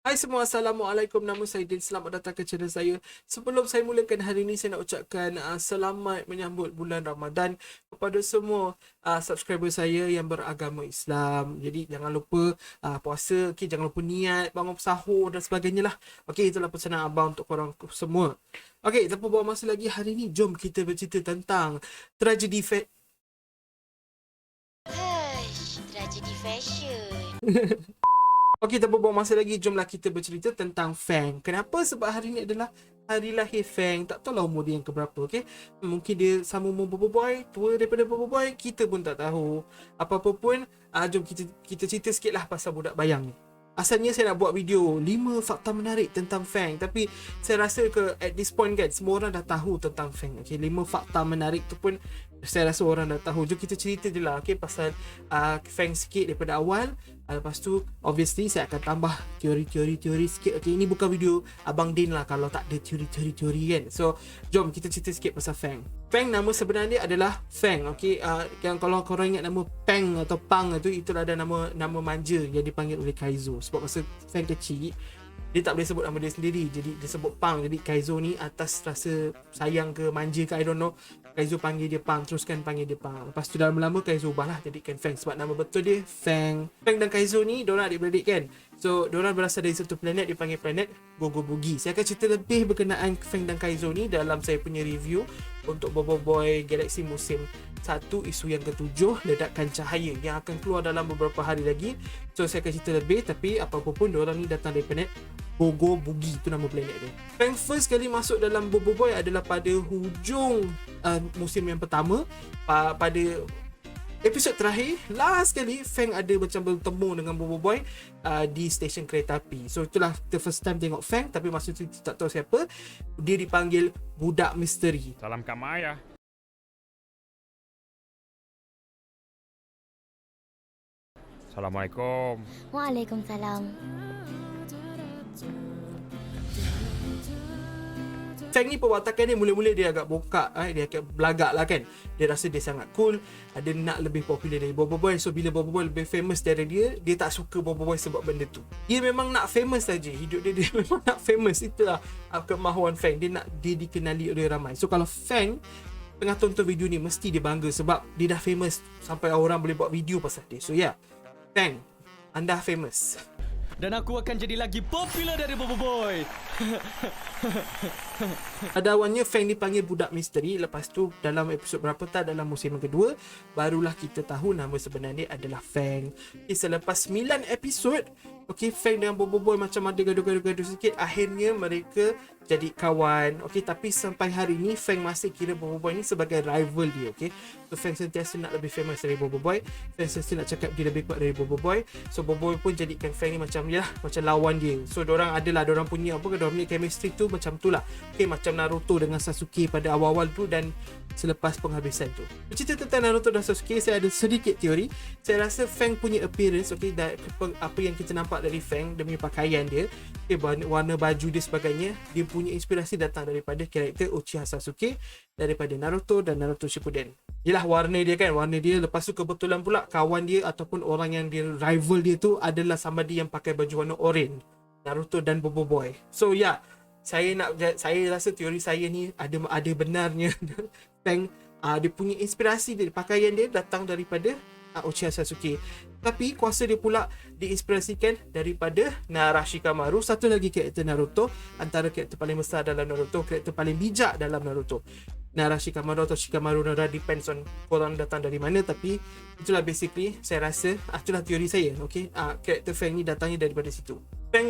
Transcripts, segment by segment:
Hai semua, Assalamualaikum. Nama saya Din. Selamat datang ke channel saya. Sebelum saya mulakan hari ini, saya nak ucapkan selamat menyambut bulan Ramadan kepada semua subscriber saya yang beragama Islam. Jadi jangan lupa puasa, okay, jangan lupa niat, bangun sahur dan sebagainya lah. Okey, itulah pesanan abang untuk korang semua. Okey, tanpa buang masa lagi, hari ini jom kita bercerita tentang tragedi Hush, tragedi fashion. Okey, tanpa buang masa lagi, jomlah kita bercerita tentang Feng. Kenapa? Sebab hari ni adalah hari lahir Feng. Tak tahulah umur dia yang keberapa, okey? Mungkin dia sama umur Bobo Boy, tua daripada Bobo Boy, kita pun tak tahu. Apa-apa pun, jom kita cerita sikit lah pasal budak bayang ni. Asalnya saya nak buat video 5 fakta menarik tentang Feng, tapi saya rasa ke at this point kan, semua orang dah tahu tentang Feng. Okey, 5 fakta menarik tu pun saya rasa orang dah tahu. Jom kita cerita je lah, okey, pasal Feng sikit daripada awal. Lepas tu obviously saya akan tambah teori sikit. Okey, ini bukan video Abang Din lah kalau tak ada teori kan. So jom kita cerita sikit pasal Feng. Feng, nama sebenar dia adalah Feng. Okey, yang kalau korang ingat nama Peng atau Pang itu, itulah ada nama manja yang dipanggil oleh Kaizo. Sebab masa Feng kecil, dia tak boleh sebut nama dia sendiri, jadi dia sebut Pang. Jadi Kaizo ni atas rasa sayang ke manja ke I don't know, Kaizo panggil dia Pang, teruskan panggil dia Pang. Lepas tu dalam lama Kaizo ubah lah jadikan Feng, sebab nama betul dia Feng. Feng dan Kaizo ni diorang adik-beradik kan. So diorang berasal dari satu planet dipanggil planet Gogo Boogie. Saya akan cerita lebih berkenaan Feng dan Kaizo ni dalam saya punya review untuk Bobo Boy Galaxy musim 1 isu yang ke-7, Ledakan Cahaya, yang akan keluar dalam beberapa hari lagi. So saya akan cerita lebih, tapi apa-apa pun diorang ni datang dari planet Gogo Boogie, tu nama planet dia. Feng first kali masuk dalam Bobo Boy adalah pada hujung musim yang pertama. Pada episod terakhir, last kali Feng ada macam bertemu dengan Bobo Boy di stesen kereta api. So itulah the first time tengok Feng, tapi masa tu tak tahu siapa. Dia dipanggil budak misteri. Salam Kak Maya. Assalamualaikum. Waalaikumsalam. Feng ni perwatakan dia mula-mula dia agak bokak, dia agak belagak lah kan. Dia rasa dia sangat cool, dia nak lebih popular dari Bobo Boy. So bila Bobo Boy lebih famous dari dia, dia tak suka Bobo Boy sebab benda tu. Dia memang nak famous saja. Hidup dia memang nak famous. Itulah kemahuan Feng. Dia nak dia dikenali oleh ramai. So kalau Feng tengah tonton video ni, mesti dia bangga sebab dia dah famous sampai orang boleh buat video pasal dia. So yeah, Feng, anda famous. Dan aku akan jadi lagi popular dari Bobo Boy. Pada awalnya Feng dipanggil budak misteri. Lepas tu dalam episod berapa tak, dalam musim yang kedua, barulah kita tahu nama sebenarnya adalah Feng. Okay, selepas 9 episod, okay, Feng dengan Bobo Boy macam ada gaduh-gaduh sikit. Akhirnya mereka jadi kawan. Okay, tapi sampai hari ni Feng masih kira Bobo Boy ni sebagai rival dia. Okay, so Feng sentiasa nak lebih famous dari Bobo Boy. Feng sentiasa nak cakap dia lebih kuat dari Bobo Boy. So Bobo Boy pun jadikan Feng ni macam ya, macam lawan dia. So diorang adalah, diorang punya apa, diorang punya chemistry tu macam tu lah. Okay, macam Naruto dengan Sasuke pada awal-awal tu dan selepas penghabisan tu. Bercerita tentang Naruto dan Sasuke, saya ada sedikit teori. Saya rasa Feng punya appearance, okay, apa yang kita nampak dari Feng, dia punya pakaian dia, okay, warna baju dia sebagainya, dia punya inspirasi datang daripada karakter Uchiha Sasuke, daripada Naruto dan Naruto Shippuden. Yelah, warna dia kan, warna dia. Lepas tu kebetulan pula kawan dia ataupun orang yang dia rival dia tu adalah somebody yang pakai baju warna orange, Naruto dan Bobo Boy. So yeah, saya rasa teori saya ni ada benarnya. Feng dia punya inspirasi dia, pakaian dia datang daripada Uchiha Sasuke. Tapi kuasa dia pula diinspirasikan daripada Nara Shikamaru, satu lagi karakter Naruto, antara karakter paling besar dalam Naruto, karakter paling bijak dalam Naruto. Nara Shikamaru atau Shikamaru Nara, depends on korang datang dari mana, tapi itulah basically saya rasa, itulah teori saya. Okay, karakter Feng ni datangnya daripada situ. Feng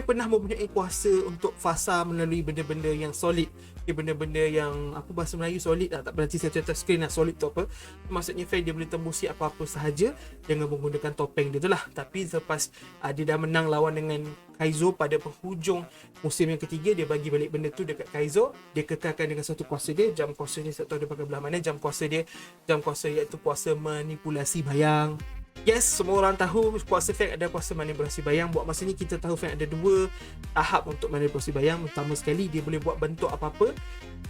pernah mempunyai kuasa untuk fasa melalui benda-benda yang solid. Okay, benda-benda yang apa bahasa Melayu solid lah, tak berarti saya cerita screen lah solid tu apa. Maksudnya Feng dia boleh tembusi apa-apa sahaja dengan menggunakan topeng dia tu lah. Tapi selepas dia dah menang lawan dengan Kaizo pada penghujung musim yang ketiga, dia bagi balik benda tu dekat Kaizo. Dia kekalkan dengan satu kuasa dia, jam kuasa dia, tak tahu dia pakai belah mana jam kuasa iaitu kuasa manipulasi bayang. Yes, semua orang tahu kuasa Feng ada kuasa manipulasi bayang. Buat masa ni kita tahu Feng ada 2 tahap untuk manipulasi bayang. Pertama sekali, dia boleh buat bentuk apa-apa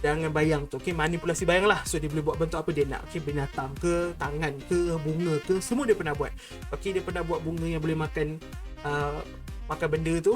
dengan bayang tu. Okay, manipulasi bayang lah. So dia boleh buat bentuk apa dia nak. Okay, binatang ke, tangan ke, bunga ke, semua dia pernah buat. Okay, dia pernah buat bunga yang boleh makan makan benda tu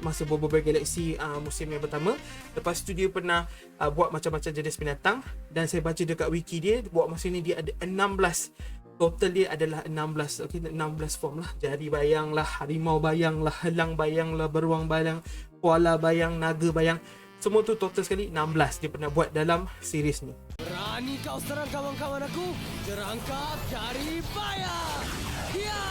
masa Bobo Boy Galaxy musim yang pertama. Lepas tu dia pernah buat macam-macam jenis binatang, dan saya baca dekat wiki dia buat masa ni dia ada 16. Total dia adalah 16. Okay, 16 form lah. Jari bayang lah, harimau bayang lah, helang bayang lah, beruang bayang, koala bayang, naga bayang. Semua tu total sekali 16 dia pernah buat dalam series ni. Berani kau serang kawan-kawan aku? Terangkap jari bayang. Ya!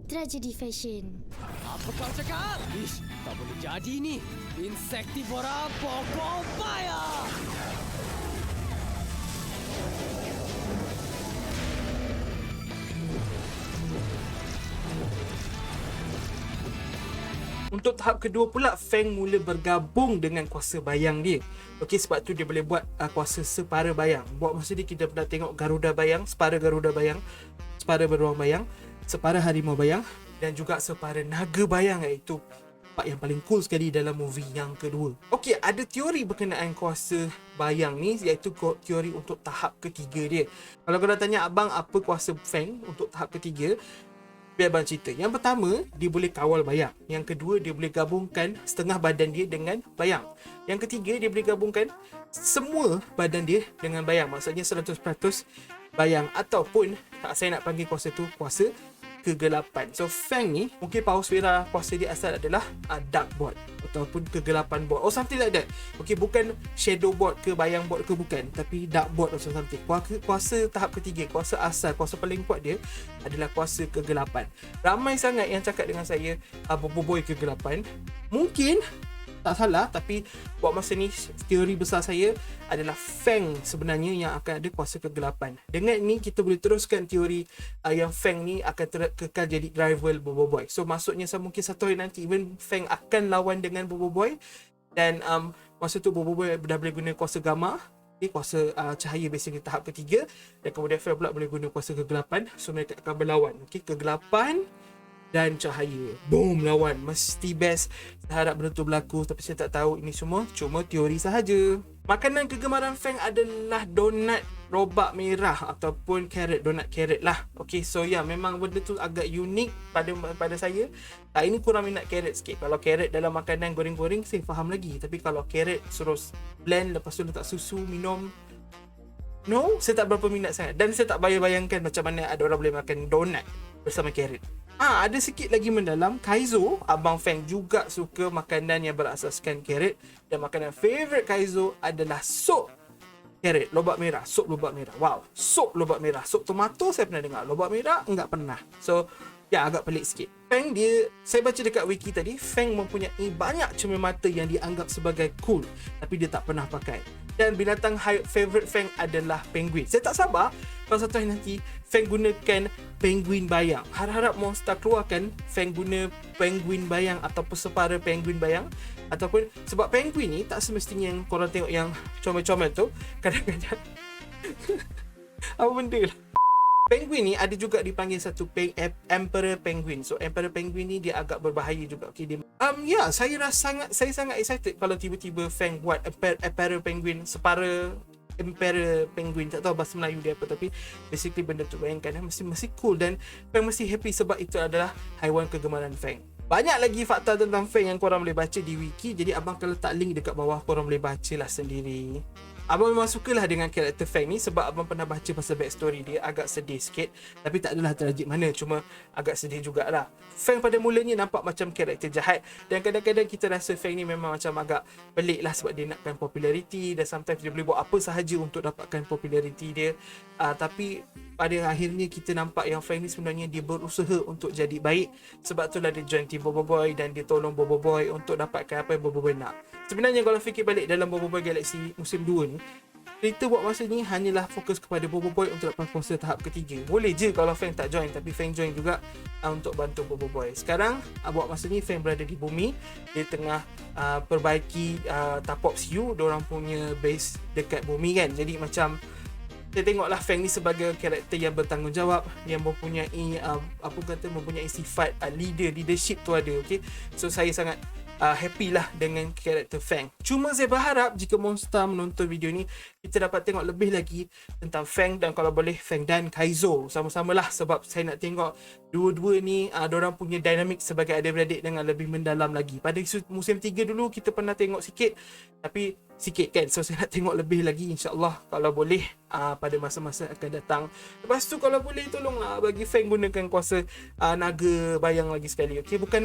Tragedi fashion. Apa kau cakap? Ish, tak boleh jadi ni. Insektivora pokok bayang. Untuk tahap kedua pula, Fang mula bergabung dengan kuasa bayang dia. Okey, sebab tu dia boleh buat kuasa separa bayang. Buat masa ni kita pernah tengok Garuda bayang, separa Garuda bayang, separa beruang bayang, separa harimau bayang, dan juga separa naga bayang, iaitu part yang paling cool sekali dalam movie yang kedua. Okey, ada teori berkenaan kuasa bayang ni, iaitu teori untuk tahap ketiga dia. Kalau korang tanya abang apa kuasa Fang untuk tahap ketiga, biar abang cerita. Yang pertama, dia boleh kawal bayang. Yang kedua, dia boleh gabungkan setengah badan dia dengan bayang. Yang ketiga, dia boleh gabungkan semua badan dia dengan bayang. Maksudnya 100% bayang. Ataupun, saya nak panggil kuasa tu kuasa kegelapan. So Fang ni mungkin power sphere kuasa dia asal adalah dark board ataupun kegelapan board, or something like that. Okay, bukan shadow board ke bayang board ke, bukan, tapi dark board or something. Kuasa tahap ketiga, kuasa asal, kuasa paling kuat dia adalah kuasa kegelapan. Ramai sangat yang cakap dengan saya Bobo Boy kegelapan. Mungkin tak salah, tapi buat masa ni teori besar saya adalah Fang sebenarnya yang akan ada kuasa kegelapan. Dengan ni kita boleh teruskan teori yang Fang ni akan kekal jadi rival Bobo Boy. So maksudnya mungkin satu hari nanti even Fang akan lawan dengan Bobo Boy, dan masa tu Bobo Boy dah boleh guna kuasa gamma, kuasa cahaya basically tahap ketiga, dan kemudian Fang pula boleh guna kuasa kegelapan. So mereka akan berlawan. Okay, kegelapan dan cahaya, boom, lawan. Mesti best. Saya harap benda tu berlaku, tapi saya tak tahu. Ini semua cuma teori sahaja. Makanan kegemaran Fang adalah donat robak merah ataupun donat carrot lah. Okay, so memang benda tu agak unik pada saya. Ini kurang minat carrot sikit. Kalau carrot dalam makanan goreng-goreng saya faham lagi, tapi kalau carrot suruh blend lepas tu letak susu minum, no, saya tak berapa minat sangat. Dan saya tak bayangkan macam mana ada orang boleh makan donat bersama carrot. Ada sikit lagi mendalam, Kaizo, abang Fang juga suka makanan yang berasaskan carrot, dan makanan favourite Kaizo adalah sup carrot, lobak merah, sup lobak merah. Wow, sup lobak merah. Sup tomato saya pernah dengar, lobak merah enggak pernah. So, agak pelik sikit. Fang dia, saya baca dekat wiki tadi, Fang mempunyai banyak cermin mata yang dianggap sebagai cool, tapi dia tak pernah pakai. Dan binatang favourite Fang adalah penguin. Saya tak sabar kalau satu hari nanti Fang gunakan penguin bayang. Harap-harap Monster keluarkan Fang guna penguin bayang ataupun separa penguin bayang. Ataupun sebab penguin ni tak semestinya yang korang tengok yang comel-comel tu, kadang-kadang apa benda lah. Penguin ni ada juga dipanggil satu Emperor Penguin. So Emperor Penguin ni dia agak berbahaya juga. Okay, dia saya sangat excited kalau tiba-tiba Fang buat Emperor Penguin, separa Emperor Penguin. Tak tahu bahasa Melayu dia apa, tapi basically benda tu bayangkan mesti cool, dan Fang mesti happy sebab itu adalah haiwan kegemaran Fang. Banyak lagi fakta tentang Fang yang korang boleh baca di wiki, jadi abang akan letak link dekat bawah, korang boleh bacalah sendiri. Abang memang sukalah dengan karakter Fang ni sebab abang pernah baca pasal backstory dia, agak sedih sikit, tapi tak adalah tragik mana, cuma agak sedih jugalah. Fang pada mulanya nampak macam karakter jahat, dan kadang-kadang kita rasa Fang ni memang macam agak pelik lah sebab dia nakkan populariti, dan sometimes dia boleh buat apa sahaja untuk dapatkan populariti dia. Tapi pada akhirnya kita nampak yang Fang ni sebenarnya dia berusaha untuk jadi baik, sebab itulah dia join team Bobo Boy dan dia tolong Bobo Boy untuk dapatkan apa yang Bobo Boy nak. Sebenarnya kalau fikir balik dalam Bobo Boy Galaxy musim 2 ni, cerita buat masa ni hanyalah fokus kepada Bobo Boy untuk dapat kuasa tahap ketiga. Boleh je kalau Fang tak join, tapi Fang join juga untuk bantu Bobo Boy. Sekarang buat masa ni Fang berada di bumi, dia tengah perbaiki Tapops U, diorang punya base dekat bumi kan. Jadi macam saya tengoklah Fang ni sebagai karakter yang bertanggungjawab, yang mempunyai mempunyai sifat leadership tu ada. Okay, so saya sangat happy lah dengan karakter Fang. Cuma saya berharap jika Monster menonton video ni, kita dapat tengok lebih lagi tentang Fang, dan kalau boleh Fang dan Kaizo sama-sama lah, sebab saya nak tengok dua-dua ni diorang punya dynamic sebagai adik-beradik dengan lebih mendalam lagi. Pada musim 3 dulu kita pernah tengok sikit, tapi sikit kan, so saya nak tengok lebih lagi insyaAllah kalau boleh pada masa-masa akan datang. Lepas tu kalau boleh tolonglah bagi Fang gunakan kuasa naga bayang lagi sekali, okay? Bukan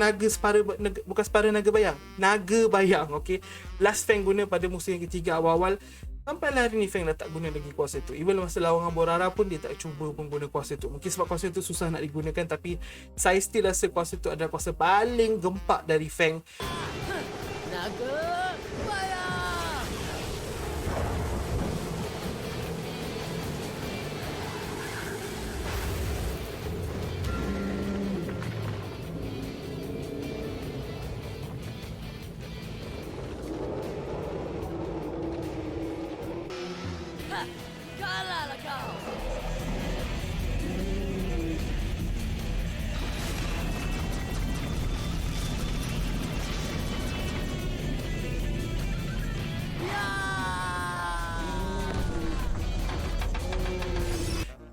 separa naga bayang, naga bayang, okay? Last Fang guna pada musim yang ketiga awal-awal, sampai hari ni Fang dah tak guna lagi kuasa tu. Even masa lawan dengan Borara pun dia tak cuba pun guna kuasa tu. Mungkin sebab kuasa tu susah nak digunakan, tapi saya still rasa kuasa tu adalah kuasa paling gempak dari Fang. Naga bayang. Ha, kalahlah kau.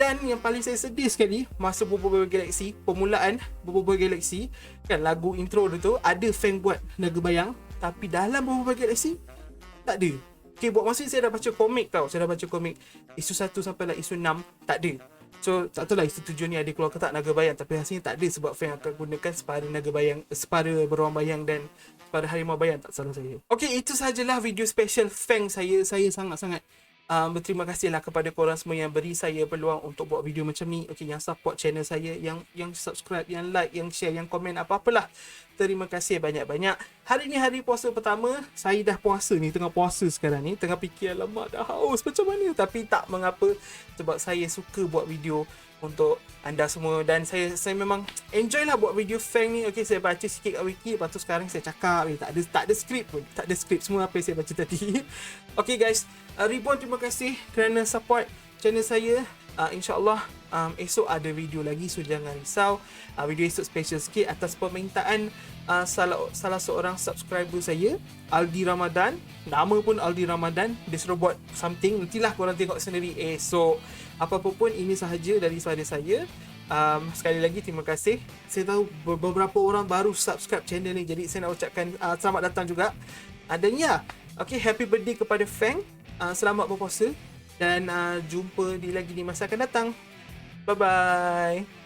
Dan yang paling saya sedih sekali, masa Bobo Galaxy, permulaan Bobo Galaxy, kan lagu intro dia tu ada Fang buat naga bayang, tapi dalam Bobo Galaxy tak ada. Okay, buat masa saya dah baca komik tau. Saya dah baca komik isu 1 sampai lah isu 6, tak ada. So tak tahu lah isu 7 ni ada keluar ke tak naga bayang, tapi hasilnya tak ada sebab Fang akan gunakan separa naga bayang, separa beruang bayang dan separa harimau bayang, tak salah saya. Okay, itu sahajalah video special Fang saya. Saya sangat-sangat berterima kasih lah kepada korang semua yang beri saya peluang untuk buat video macam ni. Okay, yang support channel saya, yang subscribe, yang like, yang share, yang komen, apa-apalah. Terima kasih banyak-banyak. Hari ni hari puasa pertama. Saya dah puasa ni, tengah puasa sekarang ni. Tengah fikir, alamak dah haus macam mana. Tapi tak mengapa, sebab saya suka buat video untuk anda semua. Dan saya memang enjoy lah buat video Fang ni. Okay, saya baca sikit kat wiki, lepas tu sekarang saya cakap. Tak ada skrip pun. Tak ada skrip, semua apa yang saya baca tadi. Okay guys, ribuan terima kasih kerana support channel saya. InsyaAllah esok ada video lagi, so jangan risau. Video esok special sikit atas permintaan salah seorang subscriber saya, Aldi Ramadan. Nama pun Aldi Ramadan. Dia suruh buat something, nantilah korang tengok sendiri esok. Apa-apa pun, ini sahaja daripada saya. Sekali lagi terima kasih. Saya tahu beberapa orang baru subscribe channel ni, jadi saya nak ucapkan selamat datang juga. Dan ya, okay, happy birthday kepada Fang. Selamat berpuasa. Dan jumpa lagi di masa akan datang. Bye-bye.